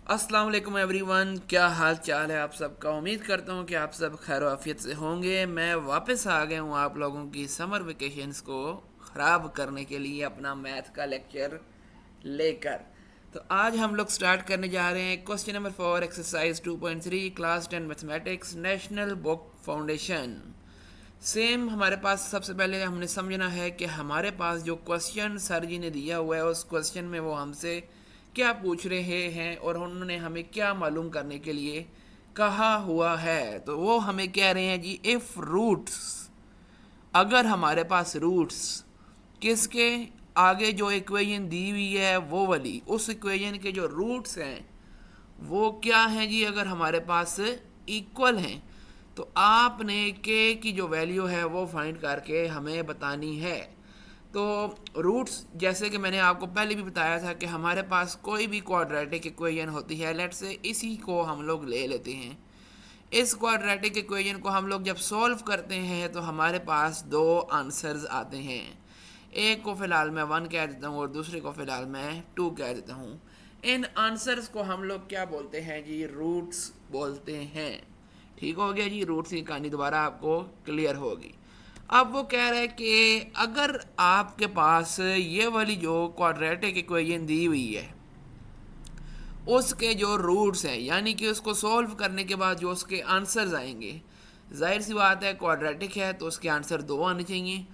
अस्सलाम वालेकुम एवरीवन, क्या हाल चाल है आप सबका। उम्मीद करता हूँ कि आप सब खैर आफियत से होंगे। मैं वापस आ गया हूँ आप लोगों की समर वेकेशंस को ख़राब करने के लिए अपना मैथ का लेक्चर लेकर। तो आज हम लोग स्टार्ट करने जा रहे हैं question number 4 exercise 2.3 class 10 mathematics national book foundation. Same हमारे पास सबसे पहले हमने समझना है कि हमारे पास जो क्वेश्चन सर जी ने दिया हुआ है उस क्वेश्चन में वो हमसे क्या पूछ रहे हैं और उन्होंने हमें क्या मालूम करने के लिए कहा हुआ है। तो वो हमें कह रहे हैं जी, इफ़ रूट्स, अगर हमारे पास रूट्स किसके आगे जो इक्वेशन दी हुई है वो वाली, उस इक्वेशन के जो रूट्स हैं वो क्या हैं जी, अगर हमारे पास इक्वल हैं तो आपने के की जो वैल्यू है वो फाइंड करके हमें बतानी है। तो रूट्स, जैसे कि मैंने आपको पहले भी बताया था कि हमारे पास कोई भी क्वाड्रेटिक इक्वेशन होती है, लेट से इसी को हम लोग ले लेते हैं। इस क्वाड्रेटिक इक्वेशन को हम लोग जब सॉल्व करते हैं तो हमारे पास दो आंसर्स आते हैं। एक को फ़िलहाल मैं 1 कह देता हूँ और दूसरे को फ़िलहाल मैं 2 कह देता हूँ। इन आंसर्स को हम लोग क्या बोलते हैं जी, रूट्स बोलते हैं। ठीक हो गया जी, रूट्स की कहानी दोबारा आपको क्लियर होगी। अब वो कह रहे हैं कि अगर आपके पास ये वाली जो क्वाड्रेटिक इक्वेशन दी हुई है उसके जो रूट्स हैं, यानी कि उसको सॉल्व करने के बाद जो उसके आंसर्स आएंगे, जाहिर सी बात है क्वाड्रेटिक है तो उसके आंसर दो आने चाहिए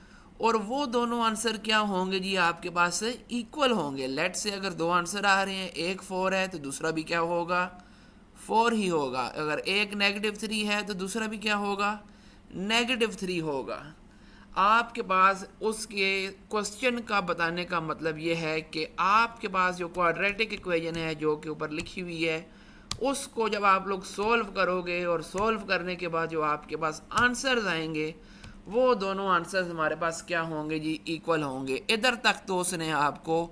और वो दोनों आंसर क्या होंगे जी, आपके पास इक्वल होंगे। लेट से अगर दो आंसर आ रहे हैं, एक 4 है तो दूसरा भी क्या होगा, 4 ही होगा। अगर एक -3 है तो दूसरा भी क्या होगा, -3 होगा। आपके पास उसके क्वेश्चन का बताने का मतलब ये है कि आपके पास जो क्वाड्रेटिक इक्वेशन है जो कि ऊपर लिखी हुई है उसको जब आप लोग सॉल्व करोगे और सॉल्व करने के बाद जो आपके पास आंसर्स आएंगे वो दोनों आंसर्स हमारे पास क्या होंगे जी, इक्वल होंगे। इधर तक तो उसने आपको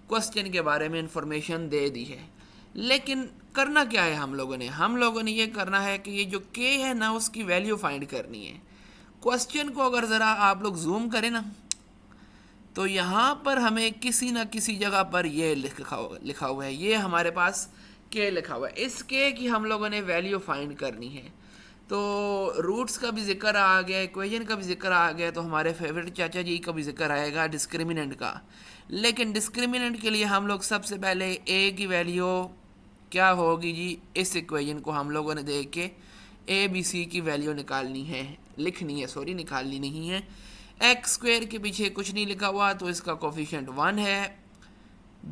क्वेश्चन के बारे में इंफॉर्मेशन दे दी है, लेकिन करना क्या है हम लोगों ने ये करना है कि ये जो के है ना उसकी वैल्यू फाइंड करनी है। क्वेश्चन को अगर ज़रा आप लोग जूम करें ना तो यहाँ पर हमें किसी ना किसी जगह पर ये लिखा हुआ है, ये हमारे पास के लिखा हुआ है। इस के की हम लोगों ने वैल्यू फाइंड करनी है। तो रूट्स का भी जिक्र आ गया, इक्वेशन का भी जिक्र आ गया, तो हमारे फेवरेट चाचा जी का भी जिक्र आएगा डिस्क्रिमिनेंट का। लेकिन डिस्क्रिमिनेंट के लिए हम लोग सबसे पहले ए की वैल्यू क्या होगी जी, इस इक्वेशन को हम लोगों ने देख के ए बी सी की वैल्यू निकालनी है, लिखनी है, सॉरी निकालनी नहीं है। एक्स स्क्वेयर के पीछे कुछ नहीं लिखा हुआ तो इसका कोफिशिएंट 1 है।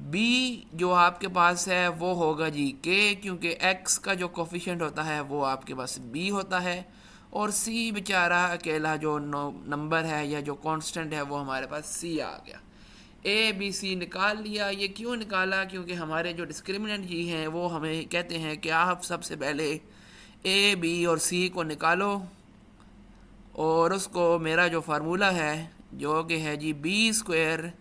बी जो आपके पास है वो होगा जी के, क्योंकि एक्स का जो कोफिशिएंट होता है वो आपके पास बी होता है। और सी बेचारा अकेला जो नंबर है या जो कांस्टेंट है वो हमारे पास सी आ गया। ए बी सी निकाल लिया। ये क्यों निकाला, क्योंकि हमारे जो डिस्क्रिमिनेंट जी हैं वो हमें कहते हैं कि आप सबसे पहले ए बी और सी को निकालो और उसको मेरा जो फार्मूला है जो कि है जी बी²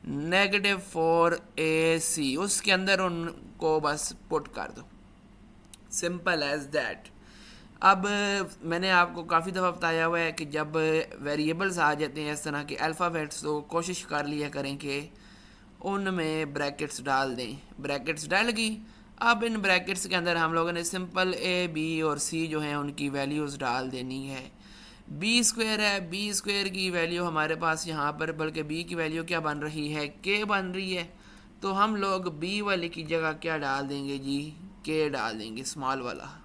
-4ac उसके अंदर उनको बस पुट कर दो, सिंपल एज दैट। अब मैंने आपको काफ़ी दफ़ा बताया हुआ है कि जब वेरिएबल्स आ जाते हैं इस तरह के अल्फ़ाबेट्स तो कोशिश कर लिया करें कि उनमें ब्रैकेट्स डाल दें। ब्रैकेट्स डाल गई। अब इन ब्रैकेट्स के अंदर हम लोगों ने सिंपल ए बी और सी जो हैं उनकी वैल्यूज़ डाल देनी है। बी² है, बी² की वैल्यू हमारे पास यहाँ पर, बल्कि बी की वैल्यू क्या बन रही है, के बन रही है। तो हम लोग बी वाले की जगह क्या डाल देंगे जी, के डाल देंगे, स्मॉल वाला।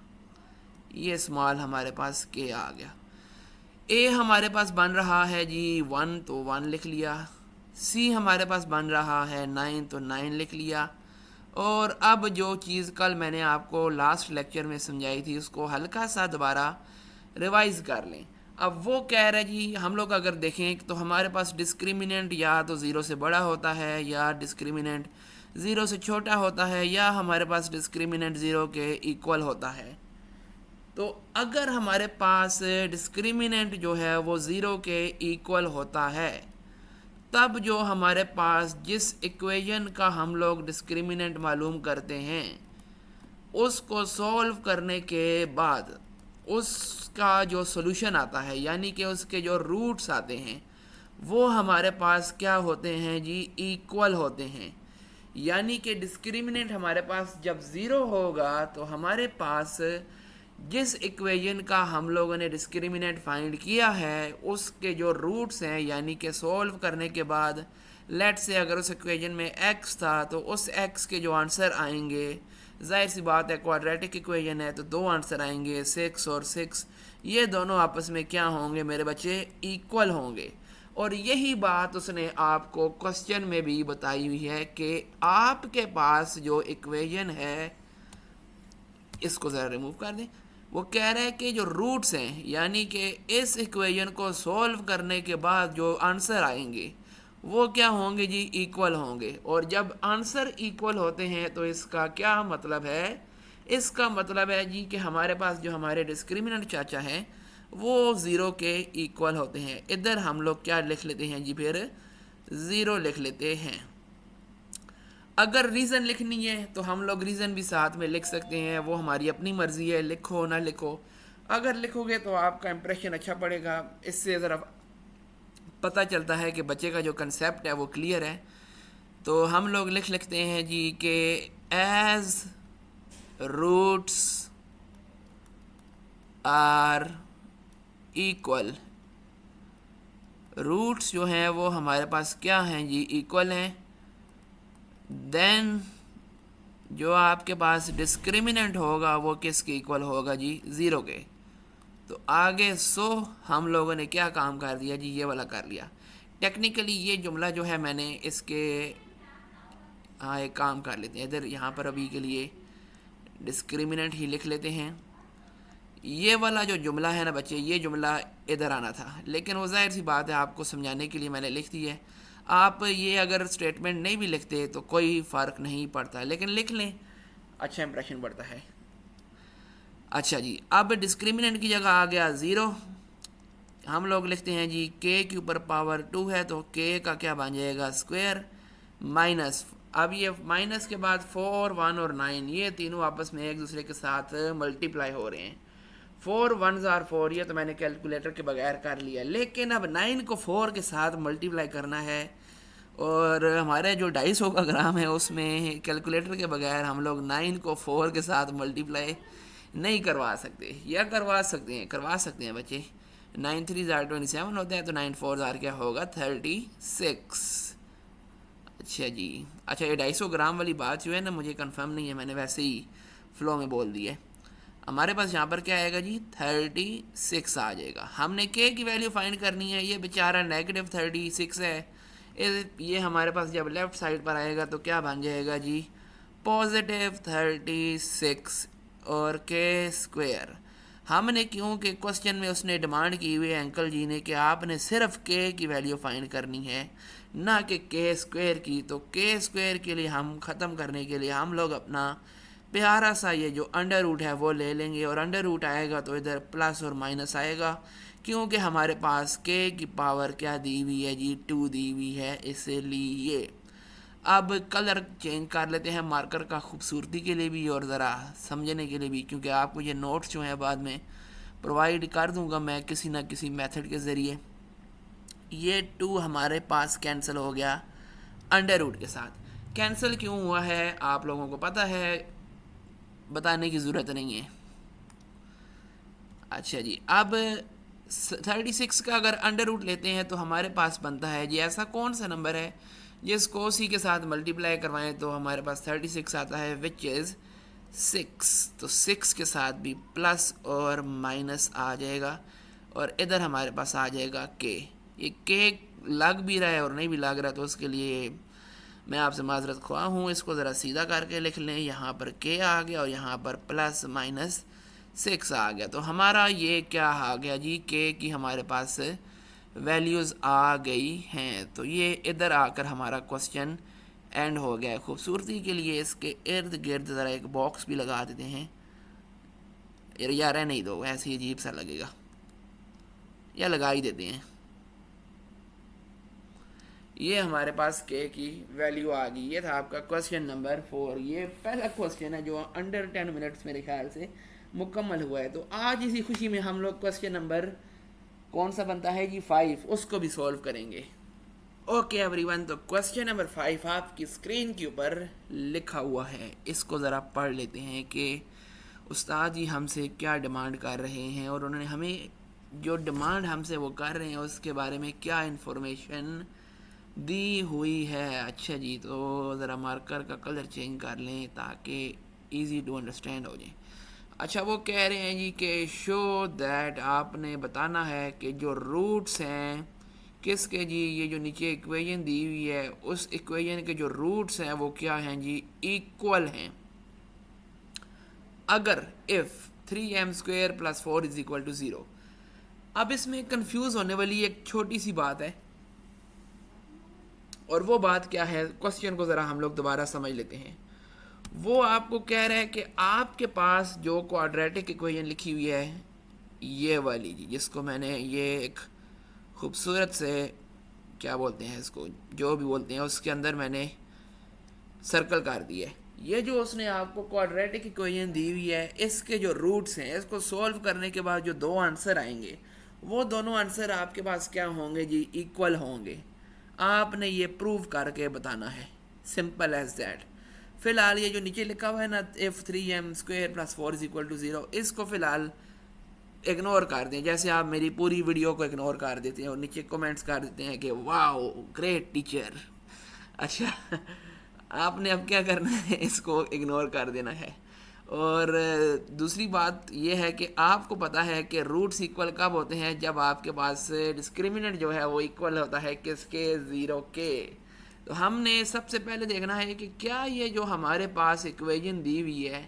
ये स्मॉल हमारे पास के आ गया। ए हमारे पास बन रहा है जी 1 तो 1 लिख लिया। सी हमारे पास बन रहा है 9 तो 9 लिख लिया। और अब जो चीज़ कल मैंने आपको लास्ट लेक्चर में समझाई थी उसको हल्का सा दोबारा रिवाइज़ कर लें। अब वो कह रहे जी, हम लोग अगर देखें तो हमारे पास डिस्क्रिमिनेंट या तो ज़ीरो से बड़ा होता है या डिस्क्रिमिनेंट ज़ीरो से छोटा होता है या हमारे पास डिस्क्रिमिनेंट ज़ीरो के इक्वल होता है। तो अगर हमारे पास डिस्क्रिमिनेंट जो है वो ज़ीरो के इक्वल होता है तब जो हमारे पास जिस इक्वेशन का हम लोग डिस्क्रिमिनेंट मालूम करते हैं उसको सॉल्व करने के बाद उसका जो सॉल्यूशन आता है, यानी कि उसके जो रूट्स आते हैं वो हमारे पास क्या होते हैं जी, इक्वल होते हैं। यानी कि डिस्क्रिमिनेंट हमारे पास जब ज़ीरो होगा तो हमारे पास जिस इक्वेशन का हम लोगों ने डिस्क्रिमिनेंट फाइंड किया है उसके जो रूट्स हैं, यानी कि सॉल्व करने के बाद लेट से अगर उस इक्वेशन में x था तो उस x के जो आंसर आएंगे, जाहिर सी बात है क्वाड्रेटिक इक्वेशन है तो दो आंसर आएंगे 6 और 6, ये दोनों आपस में क्या होंगे मेरे बच्चे, इक्वल होंगे। और यही बात उसने आपको क्वेश्चन में भी बताई हुई है कि आपके पास जो इक्वेशन है, इसको ज़रा रिमूव कर दें, वो कह रहा है कि जो रूट्स हैं यानी कि इस इक्वेशन को सॉल्व करने के बाद जो आंसर आएंगे वो क्या होंगे जी, इक्वल होंगे। और जब आंसर इक्वल होते हैं तो इसका क्या मतलब है, इसका मतलब है जी कि हमारे पास जो हमारे डिस्क्रिमिनेंट चाचा हैं वो ज़ीरो के इक्वल होते हैं। इधर हम लोग क्या लिख लेते हैं जी, फिर ज़ीरो लिख लेते हैं। अगर रीज़न लिखनी है तो हम लोग रीज़न भी साथ में लिख सकते हैं, वो हमारी अपनी मर्ज़ी है, लिखो ना लिखो। अगर लिखोगे तो आपका इंप्रेशन अच्छा पड़ेगा, इससे ज़रा पता चलता है कि बच्चे का जो कंसेप्ट है वो क्लियर है। तो हम लोग लिख लेते हैं जी कि as roots are equal, roots जो हैं वो हमारे पास क्या हैं जी, इक्वल हैं, देन जो आपके पास डिस्क्रिमिनेंट होगा वो किसके इक्वल होगा जी, ज़ीरो के। तो आगे हम लोगों ने क्या काम कर दिया जी, ये वाला कर लिया। टेक्निकली ये जुमला जो है मैंने इसके, हाँ एक काम कर लेते हैं इधर, यहाँ पर अभी के लिए डिस्क्रिमिनेंट ही लिख लेते हैं। ये वाला जो जुमला है ना बच्चे, ये जुमला इधर आना था, लेकिन वो जाहिर सी बात है आपको समझाने के लिए मैंने लिख दी है। आप ये अगर स्टेटमेंट नहीं भी लिखते तो कोई फ़र्क नहीं पड़ता, लेकिन लिख लें, अच्छा इंप्रेशन बढ़ता है। अच्छा जी, अब डिस्क्रिमिनेंट की जगह आ गया ज़ीरो, हम लोग लिखते हैं जी के के ऊपर पावर 2 है तो के का क्या बन जाएगा, स्क्वायर माइनस। अब ये माइनस के बाद 4, 1 और 9 ये तीनों आपस में एक दूसरे के साथ मल्टीप्लाई हो रहे हैं। 4 1s आर 4, ये तो मैंने कैलकुलेटर के बगैर कर लिया, लेकिन अब 9 को 4 के साथ मल्टीप्लाई करना है और हमारे जो 250 का ग्राम है उसमें कैलकुलेटर के बगैर हम लोग 9 को 4 के साथ मल्टीप्लाई नहीं करवा सकते, या करवा सकते हैं बच्चे। 9 3 ज़ार 27 होता है तो 9 4 ज़ार क्या होगा, 36। अच्छा जी, अच्छा ये 250 ग्राम वाली बात जो है ना मुझे कंफर्म नहीं है, मैंने वैसे ही फ्लो में बोल दिया है। हमारे पास यहाँ पर क्या आएगा जी, 36 आ जाएगा। हमने के की वैल्यू फाइंड करनी है, ये बेचारा -36 है, ये हमारे पास जब लेफ़्ट साइड पर आएगा तो क्या बन जाएगा जी, +36 और के स्क्वायर। हमने क्योंकि क्वेश्चन में उसने डिमांड की हुई है अंकल जी ने कि आपने सिर्फ के की वैल्यू फाइंड करनी है ना कि के स्क्वायर की, तो के स्क्वायर के लिए हम ख़त्म करने के लिए हम लोग अपना प्यारा सा ये जो अंडर रूट है वो ले लेंगे, और अंडर रूट आएगा तो इधर प्लस और माइनस आएगा, क्योंकि हमारे पास के की पावर क्या दी हुई है जी, 2 दी हुई है, इसलिए अब कलर चेंज कर लेते हैं मार्कर का, खूबसूरती के लिए भी और ज़रा समझने के लिए भी, क्योंकि आपको ये नोट्स जो हैं बाद में प्रोवाइड कर दूंगा मैं किसी ना किसी मेथड के ज़रिए। ये 2 हमारे पास कैंसिल हो गया अंडर रूट के साथ। कैंसिल क्यों हुआ है आप लोगों को पता है, बताने की ज़रूरत नहीं है। अच्छा जी, अब 36 का अगर अंडर रूट लेते हैं तो हमारे पास बनता है जी, ऐसा कौन सा नंबर है जिसको उसी के साथ मल्टीप्लाई करवाएं तो हमारे पास 36 आता है, विच इज़ 6। तो 6 के साथ भी प्लस और माइनस आ जाएगा, और इधर हमारे पास आ जाएगा के। ये के लग भी रहा है और नहीं भी लग रहा, तो उसके लिए मैं आपसे माजरत ख्वाह हूँ। इसको ज़रा सीधा करके लिख लें, यहाँ पर के आ गया और यहाँ पर +-6 आ गया, तो हमारा ये क्या आ गया जी, के की हमारे पास वैल्यूज़ आ गई हैं। तो ये इधर आकर हमारा क्वेश्चन एंड हो गया है। खूबसूरती के लिए इसके इर्द गिर्द ज़रा एक बॉक्स भी लगा देते हैं, या रहने नहीं दो, ऐसे ही अजीब सा लगेगा, या लगा ही देते हैं। ये हमारे पास के की वैल्यू आ गई। ये था आपका क्वेश्चन नंबर 4। ये पहला क्वेश्चन है जो अंडर 10 मिनट्स मेरे ख्याल से मुकम्मल हुआ है। तो आज इसी खुशी में हम लोग क्वेश्चन नंबर कौन सा बनता है जी 5, उसको भी सॉल्व करेंगे। ओके एवरीवन, तो क्वेश्चन नंबर 5 आपकी स्क्रीन के ऊपर लिखा हुआ है। इसको ज़रा पढ़ लेते हैं कि उस्ताद जी हमसे क्या डिमांड कर रहे हैं और उन्होंने हमें जो डिमांड हमसे वो कर रहे हैं उसके बारे में क्या इन्फॉर्मेशन दी हुई है। अच्छा जी, तो ज़रा मार्कर का कलर चेंज कर लें ताकि इजी टू अंडरस्टैंड हो जाए। अच्छा, वो कह रहे हैं जी कि शो दैट आपने बताना है कि जो रूट्स हैं किसके जी, ये जो नीचे इक्वेशन दी हुई है उस इक्वेशन के जो रूट्स हैं वो क्या हैं जी, इक्वल हैं। अगर इफ़ 3m² + 4 = 0। अब इसमें कंफ्यूज होने वाली एक छोटी सी बात है, और वो बात क्या है, क्वेश्चन को ज़रा हम लोग दोबारा समझ लेते हैं। वो आपको कह रहा है कि आपके पास जो क्वाड्रेटिक इक्वेशन लिखी हुई है ये वाली जी, जिसको मैंने ये एक खूबसूरत से क्या बोलते हैं इसको, जो भी बोलते हैं, उसके अंदर मैंने सर्कल कर दिया है। ये जो उसने आपको क्वाड्रेटिक इक्वेशन दी हुई है इसके जो रूट्स हैं, इसको सॉल्व करने के बाद जो दो आंसर आएंगे वो दोनों आंसर आपके पास क्या होंगे जी, इक्वल होंगे। आपने ये प्रूव करके बताना है, सिंपल एज दैट। फिलहाल ये जो नीचे लिखा हुआ है ना, इफ 3m² + 4 = 0, इसको फिलहाल इग्नोर कर दें, जैसे आप मेरी पूरी वीडियो को इग्नोर कर देते हैं और नीचे कमेंट्स कर देते हैं कि वाओ ग्रेट टीचर। अच्छा, आपने अब क्या करना है, इसको इग्नोर कर देना है। और दूसरी बात यह है कि आपको पता है कि रूट्स इक्वल कब होते हैं, जब आपके पास डिस्क्रिमिनेंट जो है वो इक्वल होता है किसके, 0 के। तो हमने सबसे पहले देखना है कि क्या ये जो हमारे पास इक्वेशन दी हुई है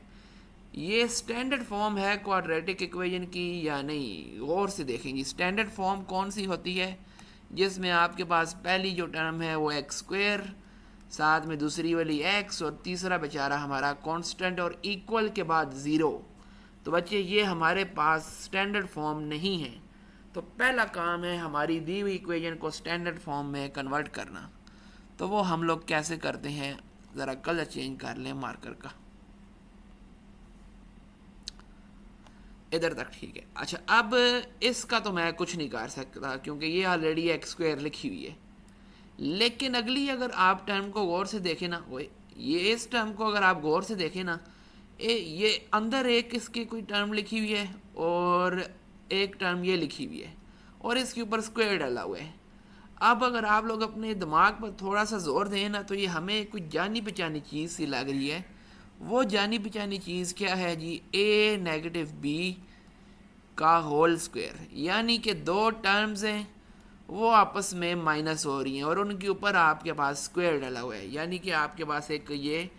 ये स्टैंडर्ड फॉर्म है क्वाड्रेटिक इक्वेशन की या नहीं। गौर से देखेंगे स्टैंडर्ड फॉर्म कौन सी होती है, जिसमें आपके पास पहली जो टर्म है वो x², साथ में दूसरी वाली x, और तीसरा बेचारा हमारा कांस्टेंट और इक्वल के बाद 0। तो बच्चे ये हमारे पास स्टैंडर्ड फॉर्म नहीं है। तो पहला काम है हमारी दी हुई इक्वेशन को स्टैंडर्ड फॉर्म में कन्वर्ट करना। तो वो हम लोग कैसे करते हैं, ज़रा कलर चेंज कर लें मार्कर का, इधर तक ठीक है। अच्छा, अब इसका तो मैं कुछ नहीं कर सकता क्योंकि ये ऑलरेडी x² लिखी हुई है। लेकिन अगली अगर आप टर्म को गौर से देखें ना, वो ये इस टर्म को अगर आप गौर से देखें ना, ये अंदर एक इसकी कोई टर्म लिखी हुई है और एक टर्म ये लिखी हुई है और इसके ऊपर स्क्वायर डाला हुआ है। अब अगर आप लोग अपने दिमाग पर थोड़ा सा जोर दें ना, तो ये हमें कुछ जानी पहचानी चीज़ सी लग रही है। वो जानी पहचानी चीज़ क्या है जी, a-b का होल स्क्वायर, यानी कि दो टर्म्स हैं वो आपस में माइनस हो रही हैं और उनके ऊपर आपके पास स्क्वायर डाला हुआ है, यानी कि आपके पास एक ये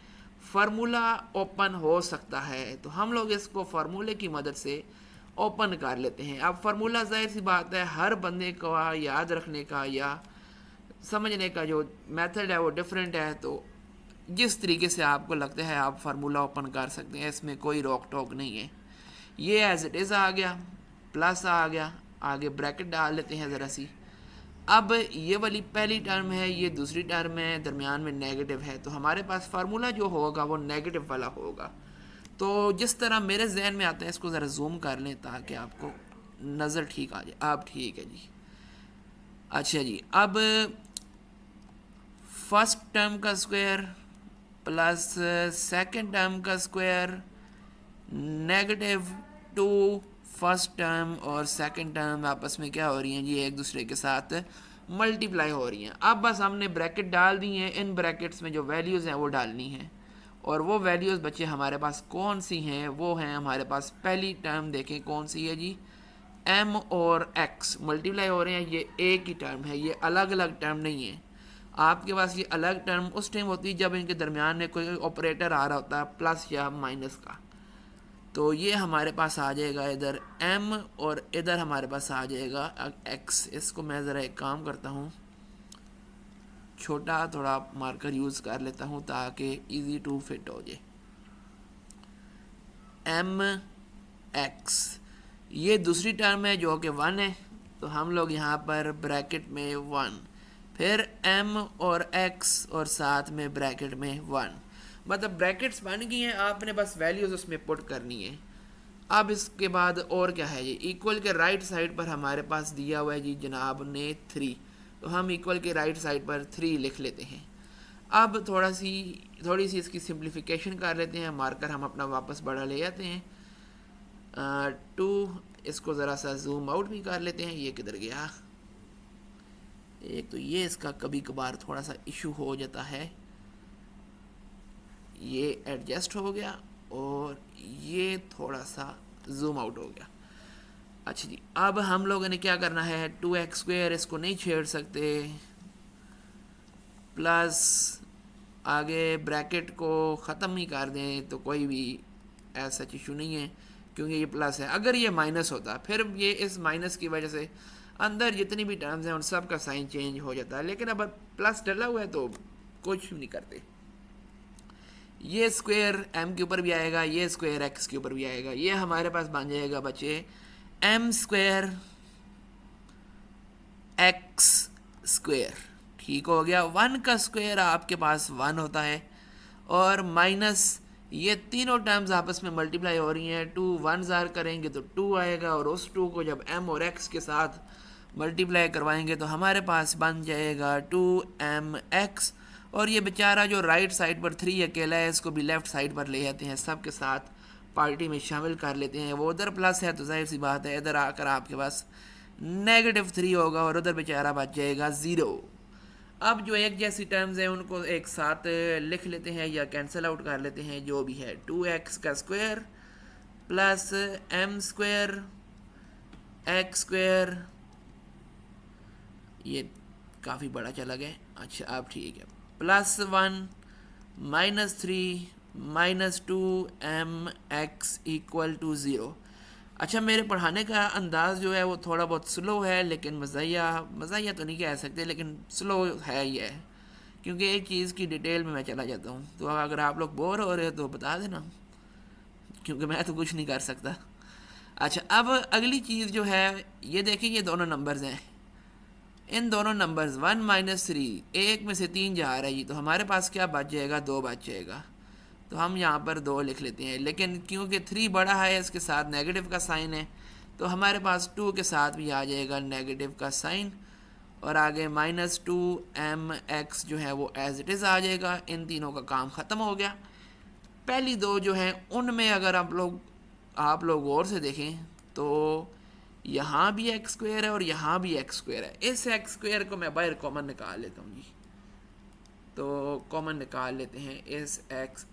फार्मूला ओपन हो सकता है। तो हम लोग इसको फार्मूले की मदद से ओपन कर लेते हैं। अब फार्मूला जाहिर सी बात है हर बंदे को याद रखने का या समझने का जो मेथड है वो डिफरेंट है। तो जिस तरीके से आपको लगता है आप फार्मूला ओपन कर सकते हैं, इसमें कोई रोक टोक नहीं है। ये एज इट इज़ आ गया, प्लस आ गया, आगे ब्रैकेट डाल लेते हैं ज़रा सी। अब ये वाली पहली टर्म है, ये दूसरी टर्म है, दरमियान में नेगेटिव है, तो हमारे पास फार्मूला जो होगा वो नेगेटिव वाला होगा। तो जिस तरह मेरे जहन में आता है इसको ज़रा जूम कर लें ताकि आपको नज़र ठीक आ जाए। अब ठीक है जी। अच्छा जी, अब फर्स्ट टर्म का स्क्वायर प्लस सेकंड टर्म का स्क्वायर नेगेटिव 2 फर्स्ट टर्म और सेकंड टर्म आपस में क्या हो रही हैं जी, एक दूसरे के साथ मल्टीप्लाई हो रही हैं। अब बस हमने ब्रैकेट डाल दी हैं, इन ब्रैकेट्स में जो वैल्यूज़ हैं वो डालनी हैं। और वो वैल्यूज़ बच्चे हमारे पास कौन सी हैं, वो हैं हमारे पास पहली टर्म देखें कौन सी है जी, m और x मल्टीप्लाई हो रहे हैं, ये एक ही टर्म है, ये अलग अलग टर्म नहीं है। आपके पास ये अलग टर्म उस टाइम होती है जब इनके दरमियान में कोई ऑपरेटर आ रहा होता है प्लस या माइनस का। तो ये हमारे पास आ जाएगा इधर m और इधर हमारे पास आ जाएगा x। इसको मैं ज़रा एक काम करता हूँ, छोटा थोड़ा मार्कर यूज़ कर लेता हूँ ताकि इजी टू फिट हो जाए। m x ये दूसरी टर्म है जो कि 1 है, तो हम लोग यहाँ पर ब्रैकेट में 1, फिर m और x और साथ में ब्रैकेट में 1, मतलब ब्रैकेट्स बन गई हैं, आपने बस वैल्यूज़ उसमें पुट करनी है। अब इसके बाद और क्या है जी, इक्वल के राइट साइड पर हमारे पास दिया हुआ है जी जनाब ने 3। तो हम इक्वल के राइट साइड पर 3 लिख लेते हैं। अब थोड़ी सी इसकी सिंप्लीफिकेशन कर लेते हैं, मार्कर हम अपना वापस बड़ा ले आते हैं 2। इसको ज़रा सा जूम आउट भी कर लेते हैं। ये किधर गया? एक तो ये इसका कभी कभार थोड़ा सा इशू हो जाता है। ये एडजस्ट हो गया और ये थोड़ा सा जूम आउट हो गया। अच्छा जी, अब हम लोगों ने क्या करना है, 2x², इसको नहीं छेड़ सकते, प्लस आगे ब्रैकेट को ख़त्म ही कर दें तो कोई भी ऐसा इशू नहीं है क्योंकि ये प्लस है। अगर ये माइनस होता फिर ये इस माइनस की वजह से अंदर जितनी भी टर्म्स हैं उन सब का साइन चेंज हो जाता है, लेकिन अब प्लस डला हुआ है तो कुछ नहीं करते। ये स्क्वायर m के ऊपर भी आएगा, ये स्क्वायर x के ऊपर भी आएगा। ये हमारे पास बन जाएगा बच्चे m² x²। ठीक हो गया। 1 का स्क्वायर आपके पास 1 होता है और माइनस ये तीनों टर्म्स आपस में मल्टीप्लाई हो रही हैं। 2 1 ज़ार करेंगे तो 2 आएगा और उस 2 को जब m और x के साथ मल्टीप्लाई करवाएंगे तो हमारे पास बन जाएगा 2mx। और ये बेचारा जो राइट साइड पर 3 अकेला है इसको भी लेफ़्ट साइड पर ले जाते हैं, सब के साथ पार्टी में शामिल कर लेते हैं। वो उधर प्लस है तो जाहिर सी बात है इधर आकर आपके पास -3 होगा और उधर बेचारा बच जाएगा 0। अब जो एक जैसी टर्म्स हैं उनको एक साथ लिख लेते हैं या कैंसिल आउट कर लेते हैं, जो भी है 2x का स्क्वायर प्लस m² x²। ये काफ़ी बड़ा चला गया। अच्छा अब ठीक है, +1 -3 -2mx = 0। अच्छा, मेरे पढ़ाने का अंदाज़ जो है वो थोड़ा बहुत स्लो है, लेकिन मज़ाहिया तो नहीं कह सकते, लेकिन स्लो है ही है क्योंकि एक चीज़ की डिटेल में मैं चला जाता हूँ। तो अगर आप लोग बोर हो रहे हो तो बता देना क्योंकि मैं तो कुछ नहीं कर सकता। अच्छा, अब अगली चीज़ जो है ये देखिए, ये दोनों नंबर्स हैं। इन दोनों नंबर्स 1 - 3, एक में से 3 जा रहा है जी, तो हमारे पास क्या बच जाएगा, 2 बच जाएगा। तो हम यहाँ पर 2 लिख लेते हैं, लेकिन क्योंकि 3 बड़ा है इसके साथ नेगेटिव का साइन है तो हमारे पास 2 के साथ भी आ जाएगा नेगेटिव का साइन और आगे -2mx जो है वो एज इट इज़ आ जाएगा। इन तीनों का काम ख़त्म हो गया। पहली 2 जो हैं उनमें अगर आप लोग गौर से देखें तो यहाँ भी x² है और यहाँ भी x² है। इस x² को मैं बाहर कॉमन निकाल लेता हूँ जी, तो कॉमन निकाल लेते हैं। इस x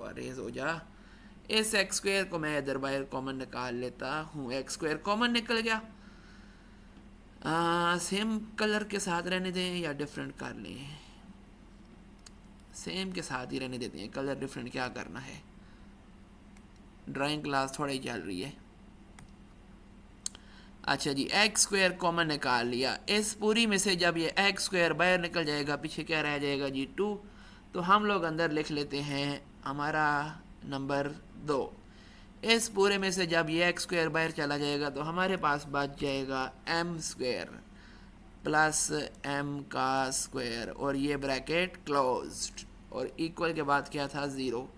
रेज हो जा, इस x² को मैं इधर बाहर कॉमन निकाल लेता हूँ। x² कॉमन निकल गया। सेम कलर के साथ रहने दें या डिफरेंट कर लें? सेम के साथ ही रहने देते हैं, कलर डिफरेंट क्या करना है, ड्राइंग क्लास थोड़ा ही चल रही है। अच्छा जी, x² कॉमन निकाल लिया। इस पूरी में से जब ये x² बाहर निकल जाएगा पीछे क्या रह जाएगा जी, 2। तो हम लोग अंदर लिख लेते हैं हमारा नंबर 2। इस पूरे में से जब ये x² बाहर चला जाएगा तो हमारे पास बच जाएगा m² प्लस m का स्क्वायर और ये ब्रैकेट क्लोज्ड और इक्वल के बाद क्या था, 0।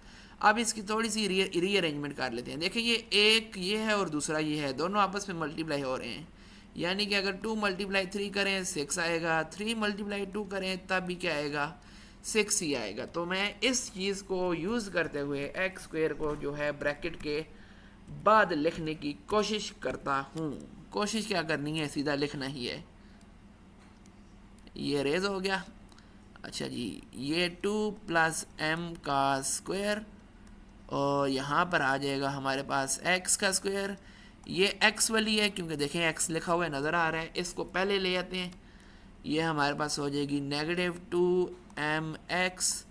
अब इसकी थोड़ी सी रीअरेंजमेंट कर लेते हैं। देखिए, ये एक ये है और दूसरा ये है, दोनों आपस में मल्टीप्लाई हो रहे हैं। यानी कि अगर 2 × 3 करें 6 आएगा, 3 × 2 करें तब भी क्या आएगा, 6 ही आएगा। तो मैं इस चीज़ को यूज़ करते हुए x² को जो है ब्रैकेट के बाद लिखने की कोशिश करता हूँ। कोशिश क्या करनी है, सीधा लिखना ही है। ये रेज हो गया। अच्छा जी, ये 2 + m का स्क्वायर और यहाँ पर आ जाएगा हमारे पास x का स्क्वायर। ये x वाली है क्योंकि देखें x लिखा हुआ नज़र आ रहा है, इसको पहले ले आते हैं। ये हमारे पास हो जाएगी -2mx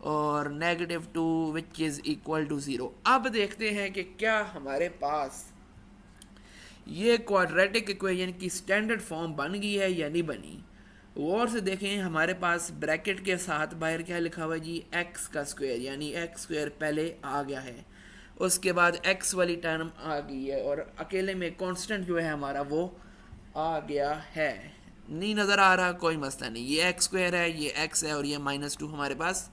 और -2 विच इज़ इक्वल टू 0। अब देखते हैं कि क्या हमारे पास ये क्वाड्रेटिक इक्वेशन की स्टैंडर्ड फॉर्म बन गई है या नहीं बनी। गौर से देखें, हमारे पास ब्रैकेट के साथ बाहर क्या लिखा हुआ है जी, x का स्क्वायर, यानी x² पहले आ गया है, उसके बाद x वाली टर्म आ गई है और अकेले में कांस्टेंट जो है हमारा वो आ गया है। नहीं नज़र आ रहा, कोई मसला नहीं, ये x² है, ये x है और ये -2 हमारे पास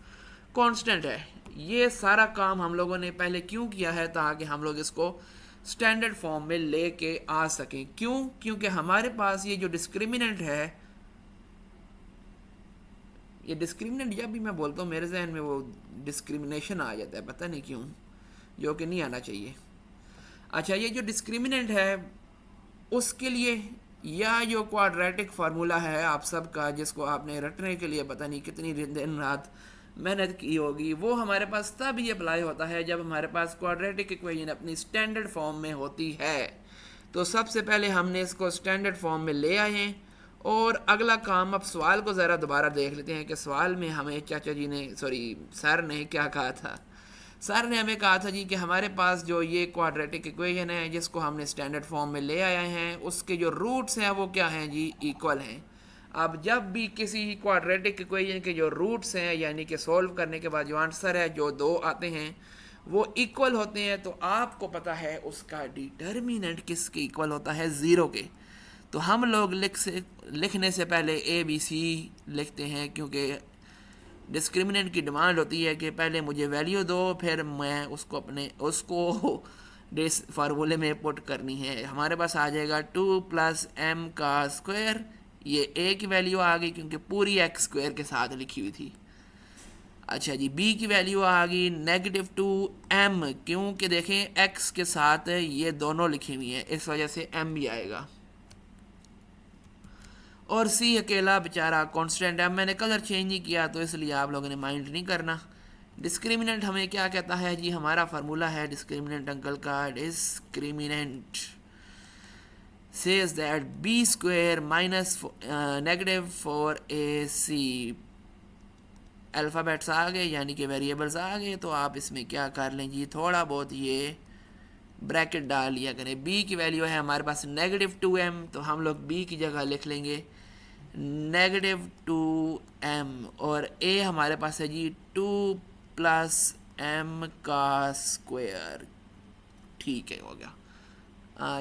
कांस्टेंट है। ये सारा काम हम लोगों ने पहले क्यों किया है, ताकि हम लोग इसको स्टैंडर्ड फॉर्म में लेके आ सकें। क्यों? क्योंकि हमारे पास ये जो डिस्क्रिमिनेंट है ये डिस्क्रिमिनेंट जब भी मैं बोलता हूँ मेरे जहन में वो डिस्क्रिमिनेशन आ जाता है, पता नहीं क्यों, जो कि नहीं आना चाहिए। अच्छा, ये जो डिस्क्रिमिनेंट है उसके लिए, या जो क्वाड्रेटिक फार्मूला है आप सबका, जिसको आपने रटने के लिए पता नहीं कितनी दिन रात मेहनत की होगी, वो हमारे पास तब ही अप्लाई होता है जब हमारे पास क्वाड्रेटिक इक्वेशन अपनी स्टैंडर्ड फॉर्म में होती है। तो सबसे पहले हमने इसको स्टैंडर्ड फॉर्म में ले आए हैं। और अगला काम, अब सवाल को ज़रा दोबारा देख लेते हैं कि सवाल में हमें चाचा जी ने, सॉरी सर ने क्या कहा था। सर ने हमें कहा था जी कि हमारे पास जो ये क्वाड्रेटिक इक्वेशन है जिसको हमने स्टैंडर्ड फॉर्म में ले आए हैं, उसके जो रूट्स हैं वो क्या हैं जी, इक्वल हैं। अब जब भी किसी क्वाड्रेटिक इक्वेशन के जो रूट्स हैं, यानी कि सॉल्व करने के बाद जो आंसर है, जो दो आते हैं वो इक्वल होते हैं, तो आपको पता है उसका डिटर्मिनेंट किसके इक्वल होता है, ज़ीरो के। तो हम लोग लिखने से पहले ए बी सी लिखते हैं, क्योंकि डिस्क्रिमिनेंट की डिमांड होती है कि पहले मुझे वैल्यू दो, फिर मैं उसको डिस फार्मूले में पुट करनी है। हमारे पास आ जाएगा 2 + m का स्क्वायर, ये ए की वैल्यू आ गई क्योंकि पूरी एक्स स्क्वायर के साथ लिखी हुई थी। अच्छा जी, बी की वैल्यू आ गई -2m, क्योंकि देखें एक्स के साथ ये दोनों लिखी हुई हैं, इस वजह से m भी आएगा। और सी अकेला बेचारा कांस्टेंट है, मैंने कलर चेंज नहीं किया तो इसलिए आप लोगों ने माइंड नहीं करना। डिस्क्रिमिनेंट हमें क्या कहता है जी, हमारा फार्मूला है डिस्क्रिमिनेंट अंकल का, discriminant says that B square minus -4ac, alphabets आ गए यानी कि वेरिएबल्स आ गए, तो आप इसमें क्या कर लें जी, थोड़ा बहुत ये ब्रैकेट डाल लिया करें। बी की वैल्यू है हमारे पास -2m, तो हम लोग बी की जगह लिख लेंगे -2m, और ए हमारे पास है जी 2 + m का स्क्वायर। ठीक है, हो गया।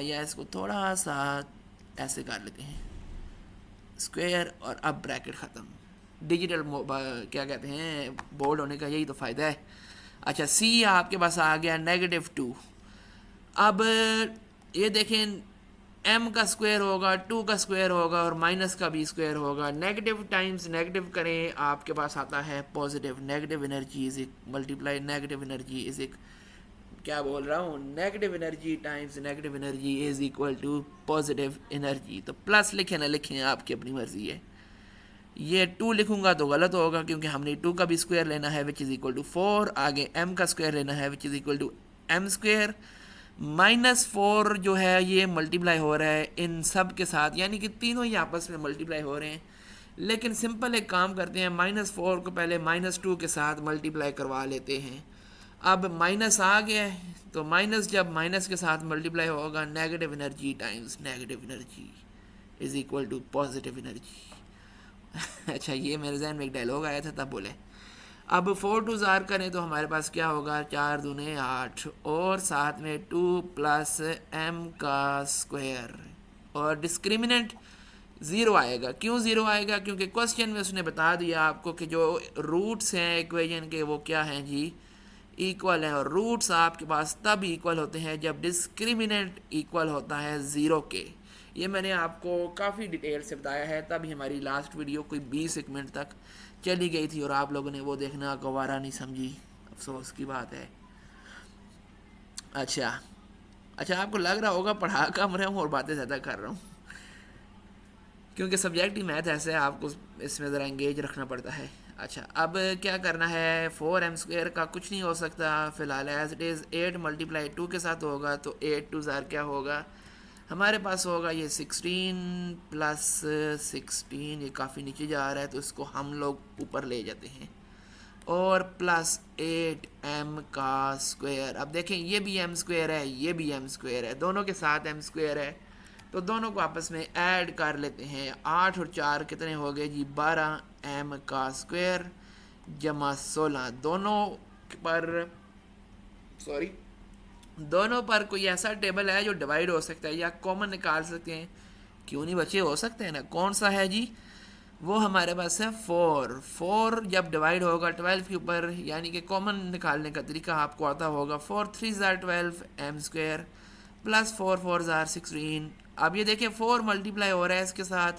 या इसको थोड़ा सा ऐसे कर लेते हैं, स्क्वायर, और अब ब्रैकेट ख़त्म। डिजिटल क्या कहते हैं, बोर्ड होने का यही तो फ़ायदा है। अच्छा, सी आपके पास आ गया -2। अब ये देखें, m का स्क्वायर होगा, 2 का स्क्वायर होगा, और माइनस का भी स्क्वायर होगा। नेगेटिव टाइम्स नेगेटिव करें, आपके पास आता है पॉजिटिव। नेगेटिव एनर्जी इज इक मल्टीप्लाई नेगेटिव एनर्जी इज इक, क्या बोल रहा हूँ, negative energy times negative energy is equal to positive energy. तो प्लस लिखें ना लिखें, आपकी अपनी मर्जी है। ये 2 लिखूंगा तो गलत होगा क्योंकि हमने 2 का भी स्क्वायर लेना है विच इज़ इक्वल टू 4, आगे m का स्क्वायर लेना है which is equal to m square. -4 जो है ये मल्टीप्लाई हो रहा है इन सब के साथ, यानी कि तीनों ही आपस में मल्टीप्लाई हो रहे हैं। लेकिन सिंपल एक काम करते हैं, -4 को पहले -2 के साथ मल्टीप्लाई करवा लेते हैं। अब माइनस आ गया है, तो माइनस जब माइनस के साथ मल्टीप्लाई होगा, negative energy times negative energy is equal to positive energy. अच्छा, ये मेरे जहन में एक डायलॉग आया था तब बोले। अब 4 2 ज़ार करें तो हमारे पास क्या होगा, 4 दूने 8, और साथ में 2 + m का स्क्वायर, और डिस्क्रिमिनेंट ज़ीरो आएगा। क्यों ज़ीरो आएगा, क्योंकि क्वेश्चन में उसने बता दिया आपको कि जो रूट्स हैं इक्वेशन के वो क्या हैं जी, इक्वल हैं। और रूट्स आपके पास तब इक्वल होते हैं जब डिस्क्रिमिनेंट इक्वल होता है ज़ीरो के। ये मैंने आपको काफ़ी डिटेल से बताया है, तभी हमारी लास्ट वीडियो कोई 20 मिनट तक चली गई थी और आप लोगों ने वो देखना गवारा नहीं समझी, अफसोस की बात है। अच्छा, आपको लग रहा होगा पढ़ा कम रहा हूँ और बातें ज़्यादा कर रहा हूँ, क्योंकि सब्जेक्ट ही मैथ ऐसे है, आपको इसमें ज़रा इंगेज रखना पड़ता है। अच्छा, अब क्या करना है, 4m² का कुछ नहीं हो सकता फ़िलहाल, एज इट इज़ 8 × 2 के साथ होगा, तो 8 2 ज़ार क्या होगा, हमारे पास होगा ये 16 + 16, ये काफ़ी नीचे जा रहा है तो इसको हम लोग ऊपर ले जाते हैं, और +8m का स्क्वायर। अब देखें, ये भी m स्क्वायर है, ये भी m स्क्वायर है, दोनों के साथ m स्क्वायर है, तो दोनों को आपस में ऐड कर लेते हैं। 8 और 4 कितने हो गए जी, 12m का स्क्वायर जमा 16। दोनों पर कोई ऐसा टेबल है जो डिवाइड हो सकता है या कॉमन निकाल सकते हैं, क्यों नहीं बच्चे, हो सकते हैं ना। कौन सा है जी, वो हमारे पास है 4 जब डिवाइड होगा 12 के ऊपर, यानी कि कॉमन निकालने का तरीका आपको आता होगा। 4 3 ज़ार 12 m² +4 4 ज़ार 16। अब ये देखिए 4 मल्टीप्लाई हो रहा है इसके साथ,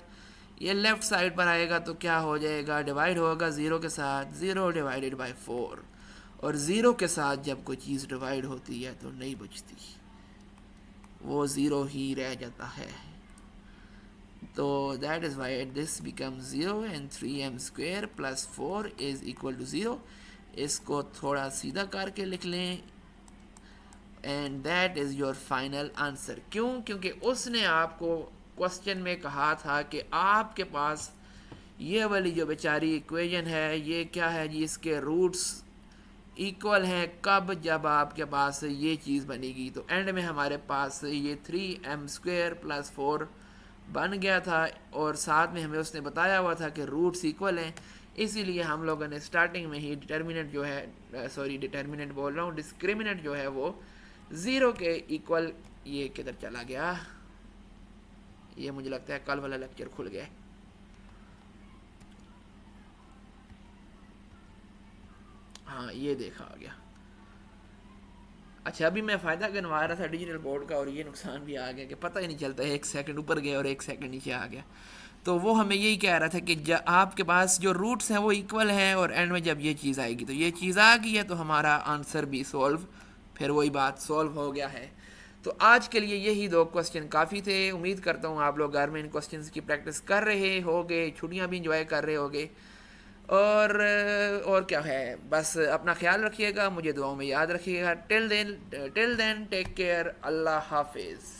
ये लेफ़्ट साइड पर आएगा तो क्या हो जाएगा, डिवाइड होगा ज़ीरो के साथ, 0 डिवाइडेड बाई 4। और ज़ीरो के साथ जब कोई चीज़ डिवाइड होती है तो नहीं बचती, वो ज़ीरो ही रह जाता है। तो that is why this become 0 and 3m square plus 4 is equal to 0। इसको थोड़ा सीधा करके लिख लें, and that is your final answer. क्यों? क्योंकि उसने आपको क्वेश्चन में कहा था कि आपके पास ये वाली जो बेचारी इक्वेशन है, ये क्या है जी, इसके रूट्स इक्वल हैं कब, जब आपके पास ये चीज़ बनेगी। तो एंड में हमारे पास ये 3m स्क्वेयर प्लस 4 बन गया था, और साथ में हमें उसने बताया हुआ था कि रूट्स इक्वल हैं। इसीलिए हम लोगों ने स्टार्टिंग में ही डिटर्मिनेंट जो है, सॉरी डिटर्मिनेंट बोल रहा हूँ, डिस्क्रिमिनेंट जो है वो 0 के इक्वल। ये किधर चला गया, ये मुझे लगता है कल वाला लेक्चर खुल गया। हाँ ये देखा आ गया। अच्छा, अभी मैं फ़ायदा गिनवा रहा था डिजिटल बोर्ड का, और ये नुकसान भी आ गया कि पता ही नहीं चलता है, 1 सेकंड ऊपर गया और 1 सेकंड नीचे आ गया। तो वो हमें यही कह रहा था कि आपके पास जो रूट्स हैं वो इक्वल हैं, और एंड में जब ये चीज़ आएगी तो ये चीज़ आ गई है, तो हमारा आंसर भी सॉल्व, फिर वही बात सॉल्व हो गया है। तो आज के लिए यही 2 क्वेश्चन काफ़ी थे। उम्मीद करता हूँ आप लोग घर में इन क्वेश्चंस की प्रैक्टिस कर रहे होगे, छुट्टियाँ भी इंजॉय कर रहे होगे। और क्या है, बस अपना ख्याल रखिएगा, मुझे दुआओं में याद रखिएगा। टिल देन टेक केयर, अल्लाह हाफिज़।